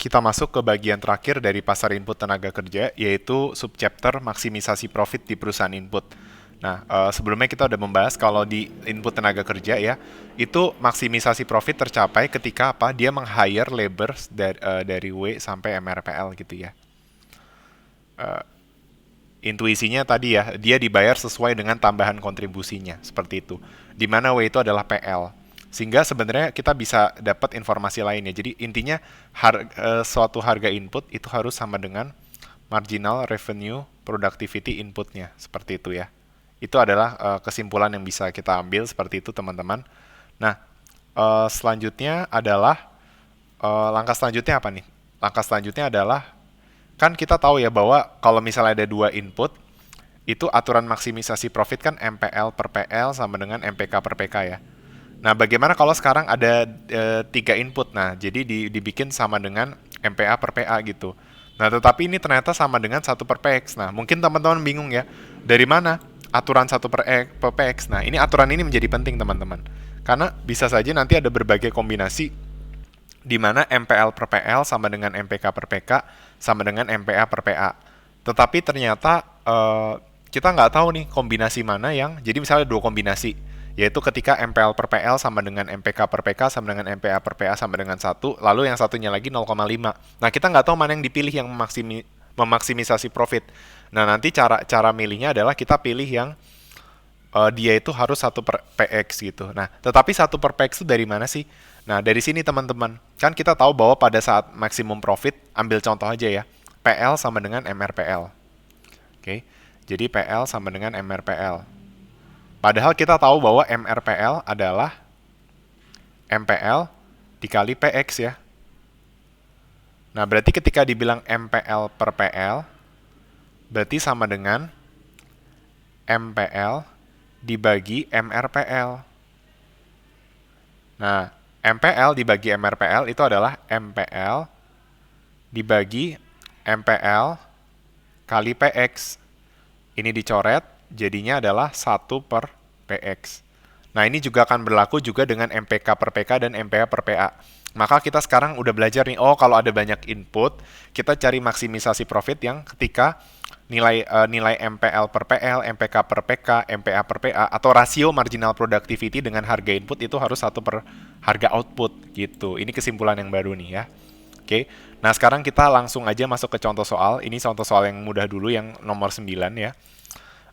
kita masuk ke bagian terakhir dari pasar input tenaga kerja, yaitu subchapter maksimisasi profit di perusahaan input. Nah, sebelumnya kita udah membahas kalau di input tenaga kerja ya, itu maksimisasi profit tercapai ketika apa? Dia meng-hire labor dari W sampai MRPL gitu ya. Intuisinya tadi ya, dia dibayar sesuai dengan tambahan kontribusinya, seperti itu. Di mana W itu adalah PL. Sehingga sebenarnya kita bisa dapat informasi lainnya. Jadi intinya suatu harga input itu harus sama dengan marginal revenue productivity inputnya, seperti itu ya. Itu adalah kesimpulan yang bisa kita ambil seperti itu teman-teman. Nah, selanjutnya adalah langkah selanjutnya apa nih? Langkah selanjutnya adalah kan kita tahu ya bahwa kalau misalnya ada dua input, itu aturan maksimisasi profit kan MPL per PL sama dengan MPK per PK ya. Nah, bagaimana kalau sekarang ada tiga input? Nah, jadi dibikin sama dengan MPA per PA gitu. Nah, tetapi ini ternyata sama dengan 1/PX. Nah, mungkin teman-teman bingung ya, dari mana aturan 1/PX? Nah, ini aturan ini menjadi penting teman-teman. Karena bisa saja nanti ada berbagai kombinasi di mana MPL per PL sama dengan MPK per PK sama dengan MPA per PA. Tetapi ternyata kita nggak tahu nih kombinasi mana yang, jadi misalnya dua kombinasi, yaitu ketika MPL per PL sama dengan MPK per PK sama dengan MPA per PA sama dengan 1, lalu yang satunya lagi 0,5. Nah, kita nggak tahu mana yang dipilih yang memaksimisasi profit. Nah, nanti cara milihnya adalah kita pilih yang dia itu harus 1/PX gitu. Nah, tetapi 1/PX itu dari mana sih? Nah, dari sini teman-teman. Kan kita tahu bahwa pada saat maksimum profit, ambil contoh aja ya, PL sama dengan MRPL. Oke, jadi PL sama dengan MRPL. Padahal kita tahu bahwa MRPL adalah MPL dikali PX ya. Nah, berarti ketika dibilang MPL per PL, berarti sama dengan MPL dibagi MRPL. Nah, MPL dibagi MRPL itu adalah MPL dibagi MPL kali PX. Ini dicoret, jadinya adalah 1/PX. Nah, ini juga akan berlaku juga dengan MPK per PK dan MPA per PA. Maka kita sekarang udah belajar nih, oh kalau ada banyak input, kita cari maksimisasi profit yang ketika nilai MPL per PL, MPK per PK, MPA per PA, atau rasio marginal productivity dengan harga input itu harus 1 per harga output gitu. Ini kesimpulan yang baru nih ya. Oke, nah sekarang kita langsung aja masuk ke contoh soal. Ini contoh soal yang mudah dulu, yang nomor 9 ya.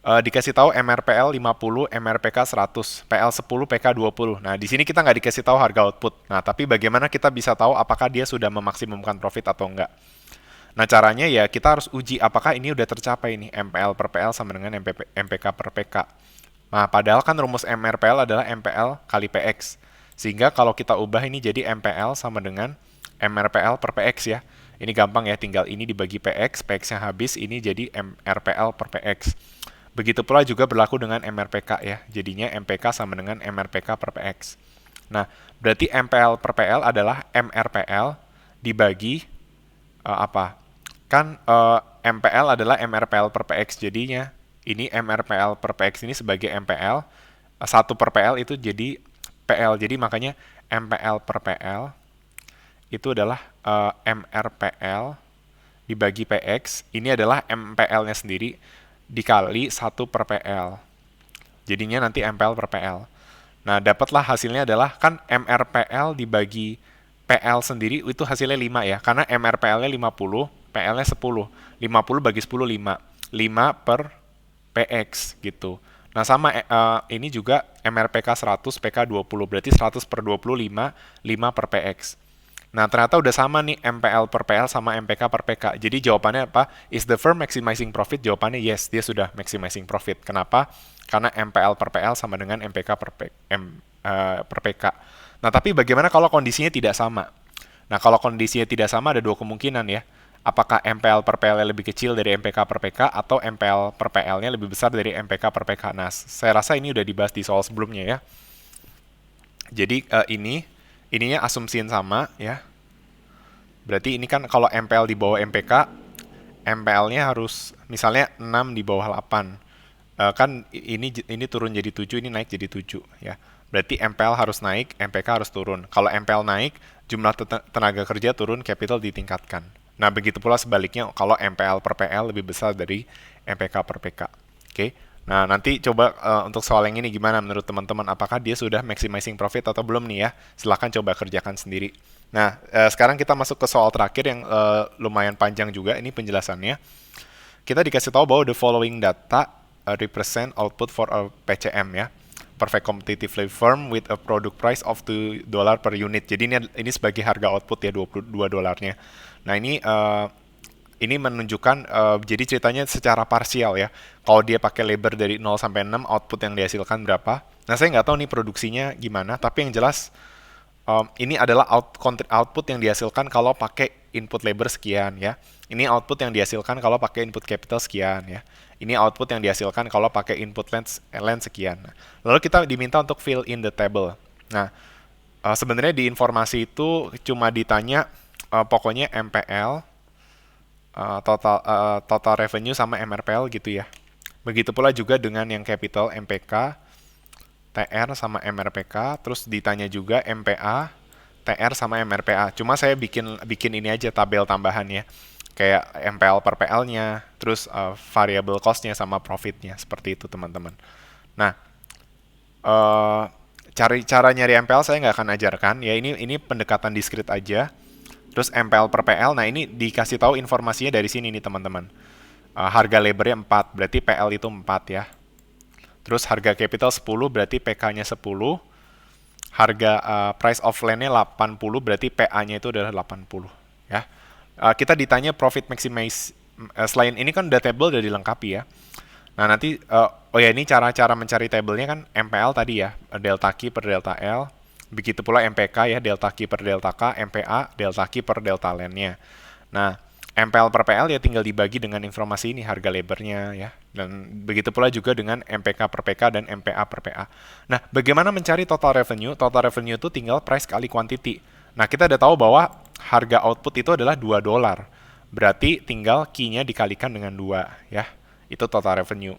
Dikasih tahu MRPL 50, MRPK 100, PL 10, PK 20. Nah, di sini kita nggak dikasih tahu harga output. Nah, tapi bagaimana kita bisa tahu apakah dia sudah memaksimumkan profit atau enggak? Nah, caranya ya kita harus uji apakah ini udah tercapai nih MPL per PL sama dengan MPK per PK. Nah, padahal kan rumus MRPL adalah MPL kali PX. Sehingga kalau kita ubah ini jadi MPL sama dengan MRPL per PX ya. Ini gampang ya, tinggal ini dibagi PX, PX-nya habis, ini jadi MRPL per PX. Begitu pula juga berlaku dengan MRPK ya. Jadinya MPK sama dengan MRPK per PX. Nah, berarti MPL per PL adalah MRPL dibagi apa? Kan MPL adalah MRPL per PX, jadinya ini MRPL per PX ini sebagai MPL, 1/PL itu jadi PL, jadi makanya MPL per PL itu adalah MRPL dibagi PX, ini adalah MPL-nya sendiri dikali 1/PL, jadinya nanti MPL per PL. Nah, dapatlah hasilnya adalah kan MRPL dibagi PL sendiri itu hasilnya 5 ya. Karena MRPL-nya 50, PL-nya 10. 50 bagi 10, 5. 5 per PX gitu. Nah, sama ini juga MRPK 100, PK 20. Berarti 100 per 20, 5. 5 per PX. Nah, ternyata udah sama nih MPL per PL sama MPK per PK. Jadi jawabannya apa? Is the firm maximizing profit? Jawabannya yes, dia sudah maximizing profit. Kenapa? Karena MPL per PL sama dengan MPK per PK. Nah, tapi bagaimana kalau kondisinya tidak sama? Nah, kalau kondisinya tidak sama ada dua kemungkinan ya. Apakah MPL per PL lebih kecil dari MPK per PK atau MPL per PL-nya lebih besar dari MPK per PK? Nah, saya rasa ini udah dibahas di soal sebelumnya ya. Jadi ininya asumsiin sama ya. Berarti ini kan kalau MPL di bawah MPK, MPL-nya harus misalnya 6 di bawah 8. Kan ini turun jadi 7, ini naik jadi 7 ya. Berarti MPL harus naik, MPK harus turun. Kalau MPL naik, jumlah tenaga kerja turun, capital ditingkatkan. Nah, begitu pula sebaliknya kalau MPL per PL lebih besar dari MPK per PK. Oke. Nah, nanti coba untuk soal yang ini gimana menurut teman-teman? Apakah dia sudah maximizing profit atau belum nih ya? Silahkan coba kerjakan sendiri. Nah, sekarang kita masuk ke soal terakhir yang lumayan panjang juga. Ini penjelasannya. Kita dikasih tahu bahwa the following data represent output for a PCM ya. Perfect competitively firm with a product price of $2 per unit. Jadi ini sebagai harga output ya, $22. Nah, ini menunjukkan jadi ceritanya secara parsial ya. Kalau dia pakai labor dari 0 sampai 6, output yang dihasilkan berapa? Nah, saya nggak tahu nih produksinya gimana, tapi yang jelas ini adalah output yang dihasilkan kalau pakai input labor sekian ya. Ini output yang dihasilkan kalau pakai input capital sekian ya. Ini output yang dihasilkan kalau pakai input land sekian. Lalu kita diminta untuk fill in the table. Nah, sebenarnya di informasi itu cuma ditanya pokoknya MPL, total revenue sama MRPL gitu ya. Begitu pula juga dengan yang capital MPK, TR sama MRPK, terus ditanya juga MPA, TR sama MRPA. Cuma saya bikin ini aja tabel tambahan ya. Kayak MPL per PL-nya, terus variable cost-nya sama profit-nya, seperti itu teman-teman. Nah, cara nyari MPL saya nggak akan ajarkan, ya ini pendekatan diskrit aja. Terus MPL per PL, nah ini dikasih tahu informasinya dari sini nih teman-teman. Harga labornya 4, berarti PL itu 4 ya. Terus harga capital 10, berarti PK-nya 10. Harga price of land-nya 80, berarti PA-nya itu adalah 80 ya. Kita ditanya profit maximize. Selain ini kan udah table udah dilengkapi ya. Nah, nanti oh ya, ini cara-cara mencari tabelnya kan MPL tadi ya, delta Q per delta L. Begitu pula MPK ya, delta Q per delta K, MPA delta Q per delta land-nya. Nah, MPL per PL ya tinggal dibagi dengan informasi ini, harga labornya ya. Dan begitu pula juga dengan MPK per PK dan MPA per PA. Nah, bagaimana mencari total revenue? Total revenue itu tinggal price kali quantity. Nah, kita udah tahu bahwa harga output itu adalah $2. Berarti tinggal Q-nya dikalikan dengan 2 ya. Itu total revenue.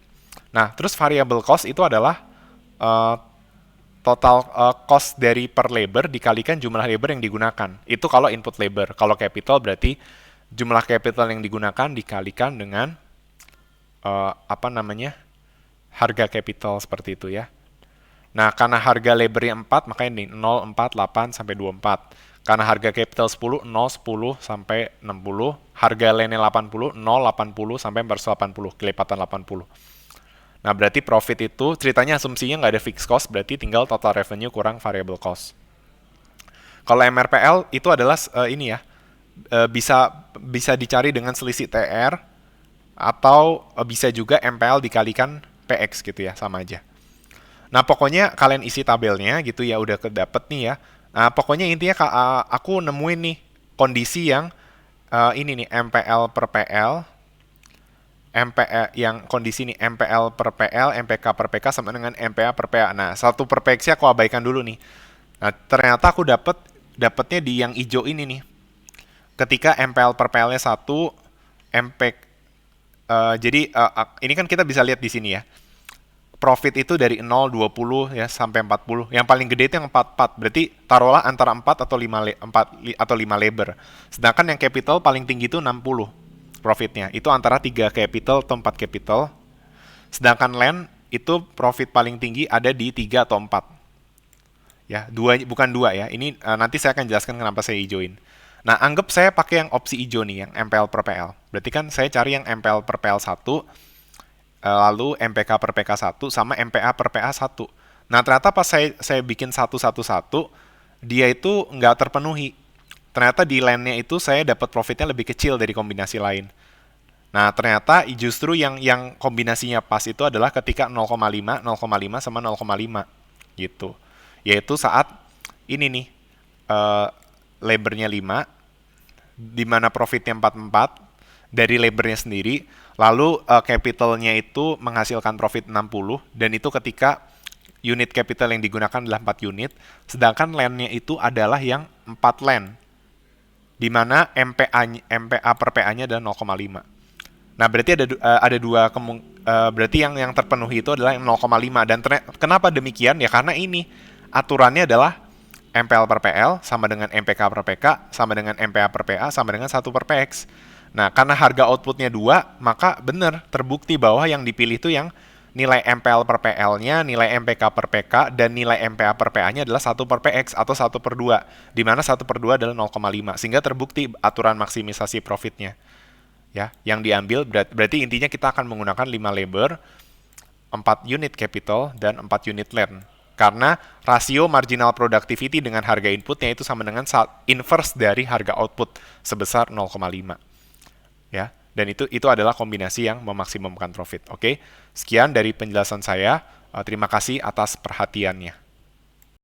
Nah, terus variable cost itu adalah total cost dari per labor dikalikan jumlah labor yang digunakan. Itu kalau input labor. Kalau capital berarti jumlah capital yang digunakan dikalikan dengan harga capital seperti itu ya. Nah, karena harga labornya 4, makanya nih 0, 4, 8 sampai 24. Karena harga capital 10, 0, 10 sampai 60. Harga land-nya 80, 0, 80 sampai 480, kelipatan 80. Nah, berarti profit itu, ceritanya asumsinya nggak ada fixed cost, berarti tinggal total revenue kurang variable cost. Kalau MRPL itu adalah ini ya, bisa dicari dengan selisih TR, atau bisa juga MPL dikalikan PX gitu ya, sama aja. Nah, pokoknya kalian isi tabelnya gitu ya, udah kedapet nih ya. Nah, pokoknya intinya aku nemuin nih kondisi yang ini nih MPL per PL, yang kondisi nih MPL per PL, MPK per PK sama dengan MPA per PA. Nah, satu per PX aku abaikan dulu nih. Nah, ternyata aku dapetnya di yang hijau ini nih. Ketika MPL per PL-nya 1, jadi ini kan kita bisa lihat di sini ya. Profit itu dari 0, 20 ya sampai 40. Yang paling gede itu yang 44. Berarti taruhlah antara 4 atau 5 labor. Sedangkan yang capital paling tinggi itu 60 profitnya. Itu antara 3 capital atau 4 capital. Sedangkan land itu profit paling tinggi ada di 3 atau 4. Ya, bukan 2 ya. Ini nanti saya akan jelaskan kenapa saya hijauin. Nah, anggap saya pakai yang opsi hijau nih, yang MPL per PL. Berarti kan saya cari yang MPL per PL 1, lalu MPK per PK 1 sama MPA per PA 1. Nah, ternyata pas saya bikin 111, dia itu nggak terpenuhi. Ternyata di land-nya itu saya dapat profitnya lebih kecil dari kombinasi lain. Nah, ternyata justru yang kombinasinya pas itu adalah ketika 0,5, 0,5 sama 0,5 gitu. Yaitu saat ini nih, labornya 5, di mana profitnya 44 dari labornya sendiri, lalu capitalnya itu menghasilkan profit 60, dan itu ketika unit capital yang digunakan adalah 4 unit, sedangkan land-nya itu adalah yang 4 land, di mana MPA per PA-nya adalah 0,5. Nah, berarti ada dua berarti yang terpenuhi itu adalah yang 0,5, dan kenapa demikian? Ya karena ini aturannya adalah MPL per PL sama dengan MPK per PK sama dengan MPA per PA sama dengan 1 per PX. Nah, karena harga outputnya 2, maka benar terbukti bahwa yang dipilih itu yang nilai MPL per PL-nya, nilai MPK per PK, dan nilai MPA per PA-nya adalah 1 per PX atau 1 per 2, di mana 1 per 2 adalah 0,5, sehingga terbukti aturan maksimisasi profitnya. Ya, yang diambil berarti intinya kita akan menggunakan 5 labor, 4 unit capital, dan 4 unit land. Karena rasio marginal productivity dengan harga inputnya itu sama dengan inverse dari harga output sebesar 0,5. Ya, dan itu adalah kombinasi yang memaksimumkan profit. Oke, sekian dari penjelasan saya. Terima kasih atas perhatiannya.